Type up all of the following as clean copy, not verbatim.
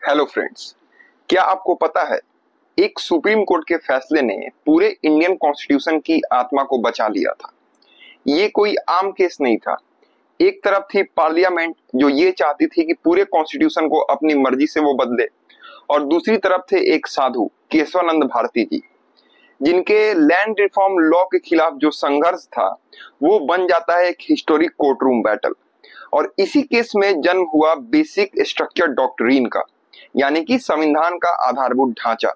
Hello friends, क्या आपको पता है एक सुप्रीम कोर्ट के फैसले ने पूरे इंडियन कॉन्स्टिट्यूशन की आत्मा को बचा लिया था। ये कोई आम केस नहीं था। एक तरफ थी पार्लियामेंट जो ये चाहती थी कि पूरे कॉन्स्टिट्यूशन को अपनी मर्जी से वो बदले, और दूसरी तरफ थे एक साधु केशवानंद भारती जी, जिनके लैंड रिफॉर्म लॉ के खिलाफ जो संघर्ष था वो बन जाता है एक हिस्टोरिक कोर्ट रूम बैटल। और इसी केस में जन्म हुआ बेसिक स्ट्रक्चर डॉक्ट्रिन का, यानी कि संविधान का आधारभूत ढांचा,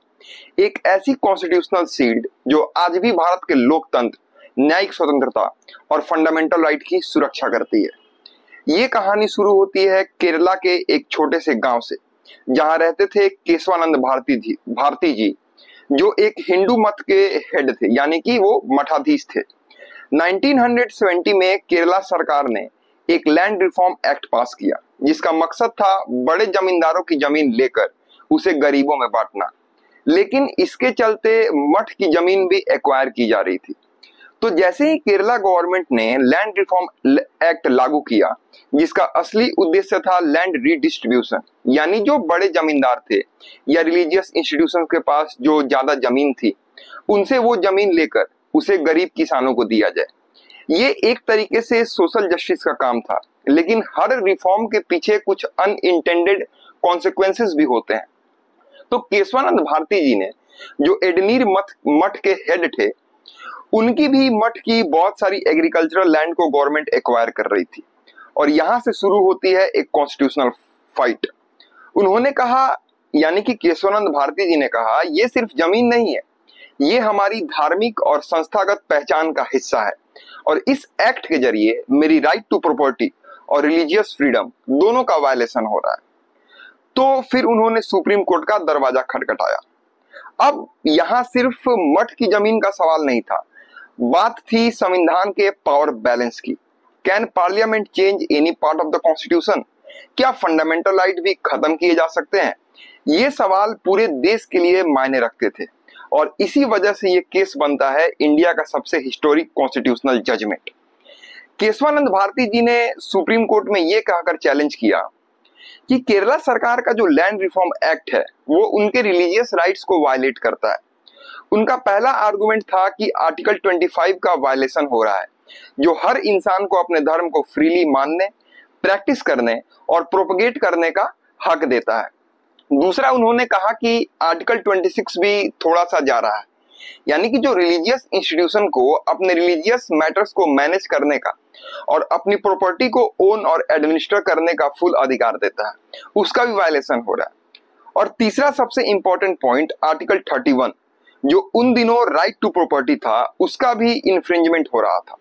एक ऐसी कॉन्स्टिट्यूशनल शील्ड जो आज भी भारत के लोकतंत्र, न्यायिक स्वतंत्रता और फंडामेंटल राइट की सुरक्षा करती है। ये कहानी शुरू होती है केरला के एक छोटे से गांव से, जहां रहते थे केशवानंद भारती जी, जो एक हिंदू मत के हेड थे, यानी कि वो मठाधीश थे। 1970 में केरला सरकार ने एक लैंड रिफॉर्म एक्ट पास किया, जिसका मकसद था बड़े जमींदारों की जमीन लेकर उसे गरीबों में बांटना। लेकिन इसके चलते मठ की जमीन भी एक्वायर की जा रही थी। तो जैसे ही केरला गवर्नमेंट ने लैंड रिफॉर्म एक्ट लागू किया, जिसका असली उद्देश्य था लैंड रीडिस्ट्रीब्यूशन, यानी जो बड़े जमींदार थे या रिलीजियस इंस्टीट्यूशन के पास जो ज्यादा जमीन थी, उनसे वो जमीन लेकर उसे गरीब किसानों को दिया जाए। ये एक तरीके से सोशल जस्टिस का काम था, लेकिन हर रिफॉर्म के पीछे कुछ अनइंटेंडेड कॉन्सिक्वेंसेस भी होते हैं। तो केशवानंद भारती जी ने, जो एडनीर मठ के हेड थे, उनकी भी मठ की बहुत सारी एग्रीकल्चरल लैंड को गवर्नमेंट एक्वायर कर रही थी, और यहां से शुरू होती है एक कॉन्स्टिट्यूशनल फाइट। उन्होंने कहा, यानी कि केशवानंद भारती जी ने कहा, ये सिर्फ जमीन नहीं है, ये हमारी धार्मिक और संस्थागत पहचान का हिस्सा है, और इस एक्ट के जरिए मेरी राइट टू प्रॉपर्टी और रिलीजियस फ्रीडम दोनों का वायलेशन हो रहा है। तो फिर उन्होंने सुप्रीम कोर्ट का दरवाजा खटखटाया। अब यहां सिर्फ मठ की जमीन का सवाल नहीं था, बात थी संविधान के पावर बैलेंस की। Can parliament change any part of the constitution? क्या फंडामेंटल राइट भी खत्म किए जा सकते हैं? ये सवाल पूरे देश के लिए मायने रखते थे, और इसी वजह से ये केस बनता है इंडिया का सबसे historic constitutional judgment. Kesavananda Bharati ji ने सुप्रीम कोर्ट में ये कहकर चैलेंज किया कि केरला सरकार का जो लैंड रिफॉर्म एक्ट है वो उनके रिलीजियस राइट्स को वायलेट करता है। उनका पहला आर्गुमेंट था कि आर्टिकल 25 का वायलेशन हो रहा है, जो हर इंसान को अपने धर्म को फ्रीली मानने, प्रैक्टिस करने और प्रोपगेट करने का हक देता है। दूसरा, उन्होंने कहा कि आर्टिकल 26 भी थोड़ा सा जा रहा है, यानी कि जो रिलीजियस इंस्टीट्यूशन को अपने रिलीजियस मैटर्स को मैनेज करने का और अपनी प्रॉपर्टी को ओन और एडमिनिस्टर करने का फुल अधिकार देता है, उसका भी वायलेशन हो रहा है। और तीसरा सबसे इंपॉर्टेंट पॉइंट, आर्टिकल 31, जो उन दिनों राइट टू प्रॉपर्टी था, उसका भी इन्फ्रिंजमेंट हो रहा था,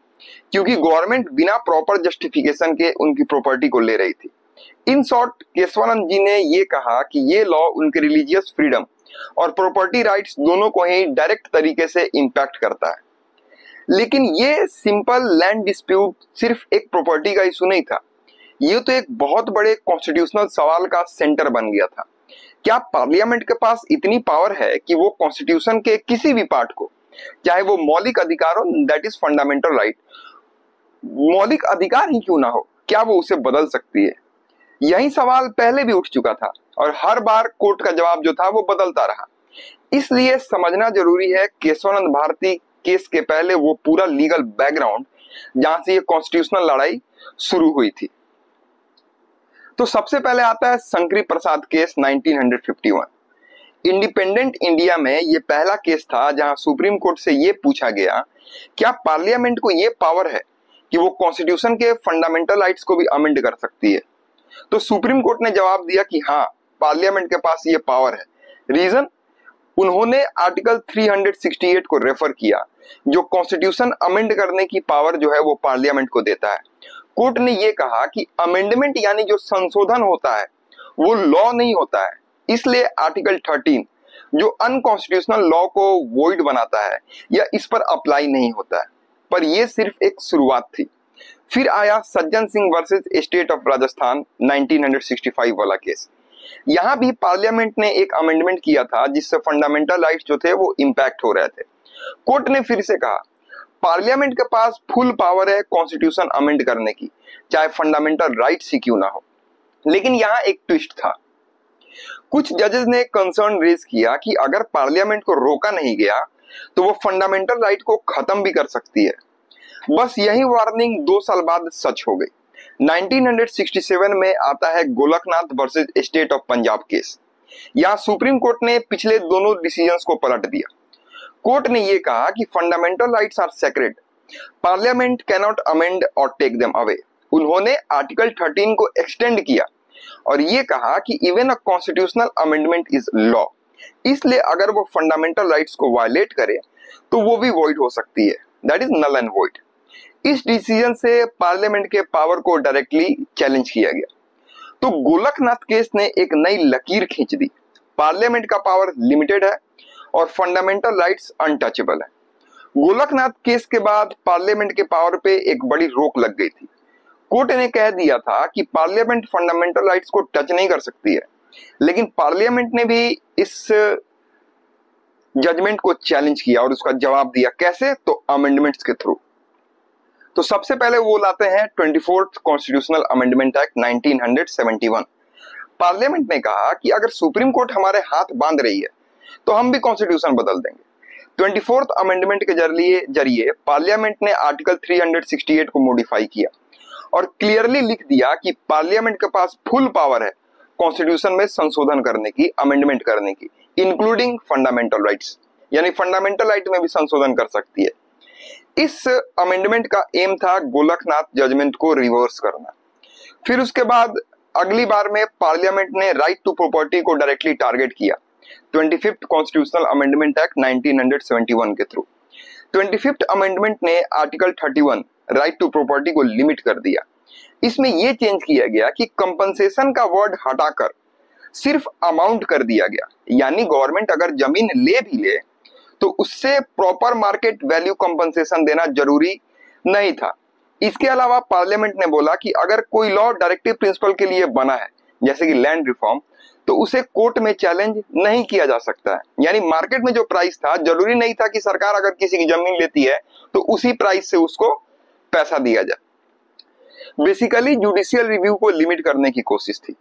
क्योंकि गवर्नमेंट बिना प्रॉपर जस्टिफिकेशन के उनकी प्रॉपर्टी को ले रही थी। इन शॉर्ट, केशवानंद जी ने ये कहा कि ये लॉ उनके रिलीजियस फ्रीडम और प्रॉपर्टी राइट्स दोनों को ही डायरेक्ट तरीके से इंपैक्ट करता है। लेकिन ये सिंपल लैंड डिस्प्यूट सिर्फ एक प्रॉपर्टी का इशू नहीं था, ये तो एक बहुत बड़े कॉन्स्टिट्यूशनल सवाल का सेंटर बन गया था। क्या पार्लियामेंट के पास इतनी पावर है कि वो कॉन्स्टिट्यूशन के किसी भी पार्ट को, चाहे वो मौलिक अधिकार हो, दैट इज फंडामेंटल राइट, मौलिक अधिकार ही क्यों ना हो, क्या वो उसे बदल सकती है? यही सवाल पहले भी उठ चुका था, और हर बार कोर्ट का जवाब जो था वो बदलता रहा। इसलिए समझना जरूरी है केशवानंद भारती केस के पहले वो पूरा लीगल बैकग्राउंड, जहां से ये कॉन्स्टिट्यूशनल लड़ाई शुरू हुई थी। तो सबसे पहले आता है शंकरी प्रसाद केस 1951। इंडिपेंडेंट इंडिया में ये पहला केस था जहां सुप्रीम कोर्ट से ये पूछा गया, क्या पार्लियामेंट को ये पावर है कि वो कॉन्स्टिट्यूशन के फंडामेंटल राइट्स को भी अमेंड कर सकती है? तो सुप्रीम कोर्ट ने जवाब दिया कि हाँ, पार्लियामेंट के पास ये पावर है। रीजन, उन्होंने आर्टिकल 368 को रेफर किया, जो कॉन्स्टिट्यूशन अमेंड करने की पावर जो है वो पार्लियामेंट को देता है। कोर्ट ने ये कहा कि अमेंडमेंट यानी जो संशोधन होता है वो लॉ नहीं होता है, इसलिए आर्टिकल 13 जो अनकॉन्स्टिट्यूशनल लॉ को वॉइड बनाता है या इस पर अप्लाई नहीं होता है। पर यह सिर्फ एक शुरुआत थी। फिर आया Sajjan Singh versus state of Rajasthan 1965 वाला केस। यहां भी पार्लियामेंट ने एक अमेंडमेंट किया था जिससे फंडामेंटल राइट्स जो थे वो इंपैक्ट हो रहे थे। कोर्ट ने फिर से कहा, पार्लियामेंट के पास फुल पावर है कॉन्स्टिट्यूशन अमेंड करने की, चाहे फंडामेंटल राइट्स ही क्यों ना हो। लेकिन यहाँ एक ट्विस्ट था। कुछ जजेस ने कंसर्न रेज किया कि अगर पार्लियामेंट को रोका नहीं गया तो वो फंडामेंटल राइट को खत्म भी कर सकती है। बस यही वार्निंग 2 साल बाद सच हो गई। 1967 में आता है Golaknath versus state of Punjab case. यहाँ सुप्रीम कोर्ट ने पिछले दोनों डिसीजंस को पलट दिया। कोर्ट ने यह कहा कि fundamental rights are sacred, parliament cannot amend और टेक देम अवे। उन्होंने आर्टिकल 13 को एक्सटेंड किया और ये कहा कि even a constitutional amendment is law, इसलिए अगर वो फंडामेंटल राइट्स को वायलेट करे तो वो भी वॉइड हो सकती है, that is null and void. इस डिसीजन से पार्लियामेंट के पावर को डायरेक्टली चैलेंज किया गया। तो गोलकनाथ केस ने एक नई लकीर खींच दी। पार्लियामेंट का पावर लिमिटेड है और फंडामेंटल राइट्स अनटचेबल है। गोलकनाथ केस के बाद पार्लियामेंट के पावर पे एक बड़ी रोक लग गई थी। कोर्ट ने कह दिया था कि पार्लियामेंट फंडामेंटल राइट्स को टच नहीं कर सकती है, लेकिन पार्लियामेंट ने भी इस जजमेंट को चैलेंज किया और उसका जवाब दिया। कैसे? तो अमेंडमेंट्स के थ्रू। तो सबसे पहले वो लाते हैं 24th constitutional amendment act 1971। Parliament ने कहा कि अगर सुप्रीम कोर्ट हमारे हाथ बांध रही है तो हम भी कॉन्स्टिट्यूशन बदल देंगे। 24th अमेंडमेंट के जरिए पार्लियामेंट ने आर्टिकल 368 को मॉडिफाई किया और क्लियरली लिख दिया कि पार्लियामेंट के पास फुल पावर है कॉन्स्टिट्यूशन में संशोधन करने की, अमेंडमेंट करने की, इंक्लूडिंग फंडामेंटल राइट्स, यानी फंडामेंटल राइट में भी संशोधन कर सकती है। इस अमेंडमेंट का एम था गोलकनाथ जजमेंट को रिवर्स करना। फिर उसके बाद अगली बार में पार्लियामेंट ने राइट टू प्रॉपर्टी को डायरेक्टली टारगेट किया 25th कॉन्स्टिट्यूशनल अमेंडमेंट एक्ट 1971 के थ्रू। 25th अमेंडमेंट ने आर्टिकल 31 राइट टू प्रॉपर्टी को लिमिट कर दिया। इसमें यह चेंज किया गया कि कंपनसेशन का वर्ड हटाकर सिर्फ अमाउंट कर दिया गया, यानी गवर्नमेंट अगर जमीन ले भी ले तो उससे प्रॉपर मार्केट वैल्यू कंपनसेशन देना जरूरी नहीं था। इसके अलावा पार्लियामेंट ने बोला कि अगर कोई लॉ डायरेक्टिव प्रिंसिपल के लिए बना है, जैसे कि लैंड रिफॉर्म, तो उसे कोर्ट में चैलेंज नहीं किया जा सकता है। यानी मार्केट में जो प्राइस था, जरूरी नहीं था कि सरकार अगर किसी की जमीन लेती है तो उसी प्राइस से उसको पैसा दिया जाए। बेसिकली जुडिशियल रिव्यू को लिमिट करने की कोशिश थी।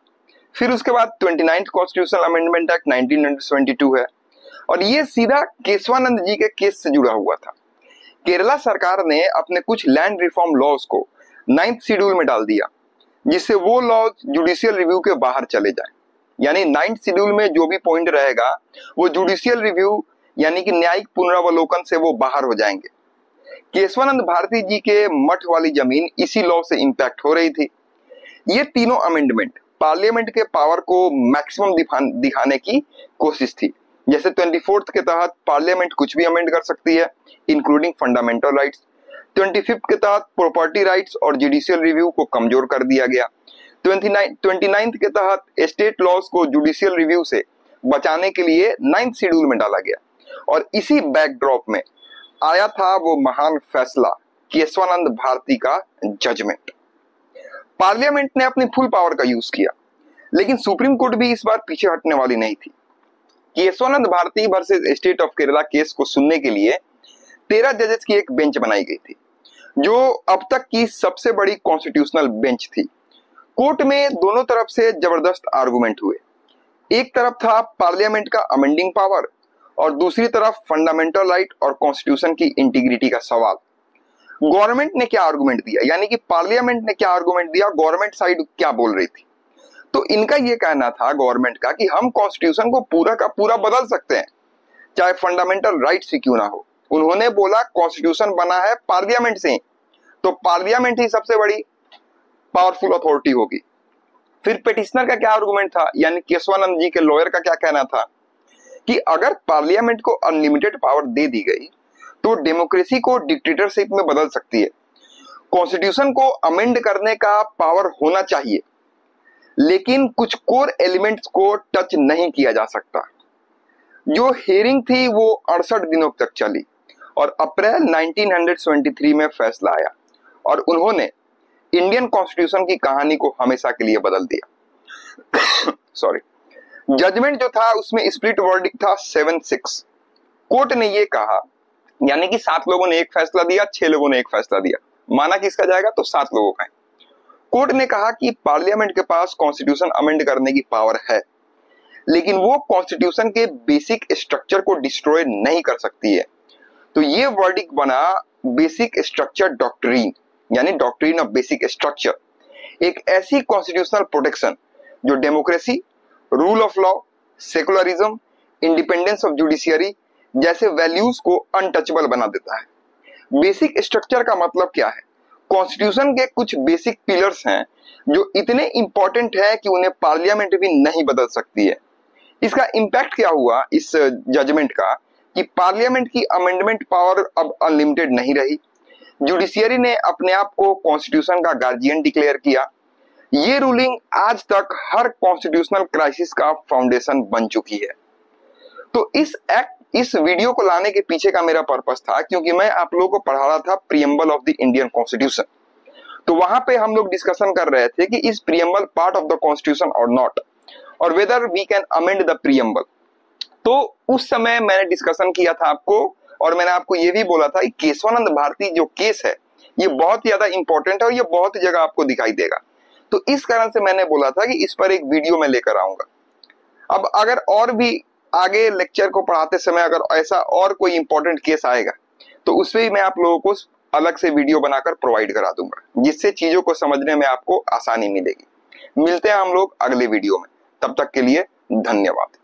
फिर उसके बाद 29th कॉन्स्टिट्यूशनल अमेंडमेंट एक्ट 1972 है और ये सीधा केशवानंद जी के केस से जुड़ा हुआ था। केरला सरकार ने अपने कुछ लैंड रिफॉर्म लॉज को 9th शेड्यूल में डाल दिया, जिससे वो लॉज जुडिशियल रिव्यू के बाहर चले जाए। यानी 9th शेड्यूल में जो भी पॉइंट रहेगा वो जुडिशियल रिव्यू यानी कि न्यायिक पुनरावलोकन से वो बाहर हो जाएंगे। केशवानंद भारती जी के मठ वाली जमीन इसी लॉ से इंपैक्ट हो रही थी। ये तीनों अमेंडमेंट पार्लियामेंट के पावर को मैक्सिमम दिखाने की कोशिश थी। जैसे 24th के तहत पार्लियामेंट कुछ भी अमेंड कर सकती है, इंक्लूडिंग फंडामेंटल राइट्स। 25th के तहत प्रॉपर्टी राइट्स और जुडिशियल रिव्यू को कमजोर कर दिया गया। 29th के तहत स्टेट लॉज को जुडिशियल रिव्यू से बचाने के लिए 9th शेड्यूल में डाला गया। और इसी बैकड्रॉप में आया था वो महान फैसला, केशवानंद भारती का जजमेंट। पार्लियामेंट ने अपनी फुल पावर का यूज किया, लेकिन सुप्रीम कोर्ट भी इस बार पीछे हटने वाली नहीं थी। Kesavananda Bharati versus state of Kerala case को सुनने के लिए 13 जजेस की एक बेंच बनाई गई थी, जो अब तक की सबसे बड़ी कॉन्स्टिट्यूशनल बेंच थी। कोर्ट में दोनों तरफ से जबरदस्त आर्गुमेंट हुए। एक तरफ था पार्लियामेंट का अमेंडिंग पावर और दूसरी तरफ फंडामेंटल राइट और कॉन्स्टिट्यूशन की इंटीग्रिटी का सवाल। गवर्नमेंट ने क्या आर्गुमेंट दिया, यानी कि पार्लियामेंट ने क्या आर्गुमेंट दिया, गवर्नमेंट साइड क्या बोल रही थी। तो इनका यह कहना था गवर्नमेंट का कि हम कॉन्स्टिट्यूशन को पूरा का पूरा बदल सकते हैं, चाहे फंडामेंटल राइट से क्यों ना हो। उन्होंने बोला कॉन्स्टिट्यूशन बना है पार्लियामेंट से, तो पार्लियामेंट ही सबसे बड़ी पावरफुल अथॉरिटी होगी। फिर पिटिशनर का क्या आर्गुमेंट था, यानी केशवानंद जी के लॉयर का क्या कहना था कि अगर पार्लियामेंट को अनलिमिटेड पावर दे दी गई तो डेमोक्रेसी को डिक्टेटरशिप में बदल सकती है। कॉन्स्टिट्यूशन को अमेंड करने का पावर होना चाहिए, लेकिन कुछ कोर एलिमेंट्स को टच नहीं किया जा सकता। जो हियरिंग थी वो 68 दिनों तक चली और अप्रैल 1973 में फैसला आया और उन्होंने इंडियन कॉन्स्टिट्यूशन की कहानी को हमेशा के लिए बदल दिया। सॉरी। जजमेंट जो था उसमें स्प्लिट वर्डिक्ट था 7-6। कोर्ट ने ये कहा, यानी कि 7 लोगों ने एक फैसला दिया, 6 लोगों ने एक फैसला दिया, माना किसका जाएगा तो 7 लोगों का है। कोर्ट ने कहा कि पार्लियामेंट के पास कॉन्स्टिट्यूशन अमेंड करने की पावर है, लेकिन वो कॉन्स्टिट्यूशन के बेसिक स्ट्रक्चर को डिस्ट्रॉय नहीं कर सकती है। तो ये वर्डिक्ट बना बेसिक स्ट्रक्चर डॉक्ट्रिन, यानी डॉक्ट्रिन ऑफ बेसिक स्ट्रक्चर, एक ऐसी कॉन्स्टिट्यूशनल प्रोटेक्शन जो democracy, rule of law, secularism, independence of judiciary जैसे वैल्यूज को अनटचेबल बना देता है। बेसिक स्ट्रक्चर का मतलब क्या है? कॉन्स्टिट्यूशन के कुछ बेसिक पिलर्स हैं जो इतने इंपॉर्टेंट है कि उन्हें पार्लियामेंट भी नहीं बदल सकती है। इसका इम्पैक्ट क्या हुआ इस जजमेंट का कि पार्लियामेंट की अमेंडमेंट पावर अब अनलिमिटेड नहीं रही। जुडिशियरी ने अपने आप को कॉन्स्टिट्यूशन का गार्जियन डिक्लेयर किया। ये रूलिंग आज तक हर कॉन्स्टिट्यूशनल क्राइसिस का फाउंडेशन बन चुकी है। तो इस वीडियो को लाने के पीछे का मेरा पर्पस था क्योंकि मैं आप लोगों को पढ़ा रहा था preamble of the Indian constitution. तो वहां पे हम लोग डिस्कशन कर रहे थे कि इस preamble part of the constitution और नॉट, और whether we can amend the preamble. तो उस समय मैंने डिस्कशन किया था आपको, और मैंने आपको ये भी बोला था कि केशवानंद भारती जो केस है ये बहुत ज्यादा इंपॉर्टेंट है और ये बहुत जगह आपको दिखाई देगा। तो इस कारण से मैंने बोला था कि इस पर एक वीडियो मैं लेकर आऊंगा। अब अगर और भी आगे लेक्चर को पढ़ाते समय अगर ऐसा और कोई इंपॉर्टेंट केस आएगा तो उसमें भी मैं आप लोगों को अलग से वीडियो बनाकर प्रोवाइड करा दूंगा, जिससे चीजों को समझने में आपको आसानी मिलेगी। मिलते हैं हम लोग अगले वीडियो में, तब तक के लिए धन्यवाद।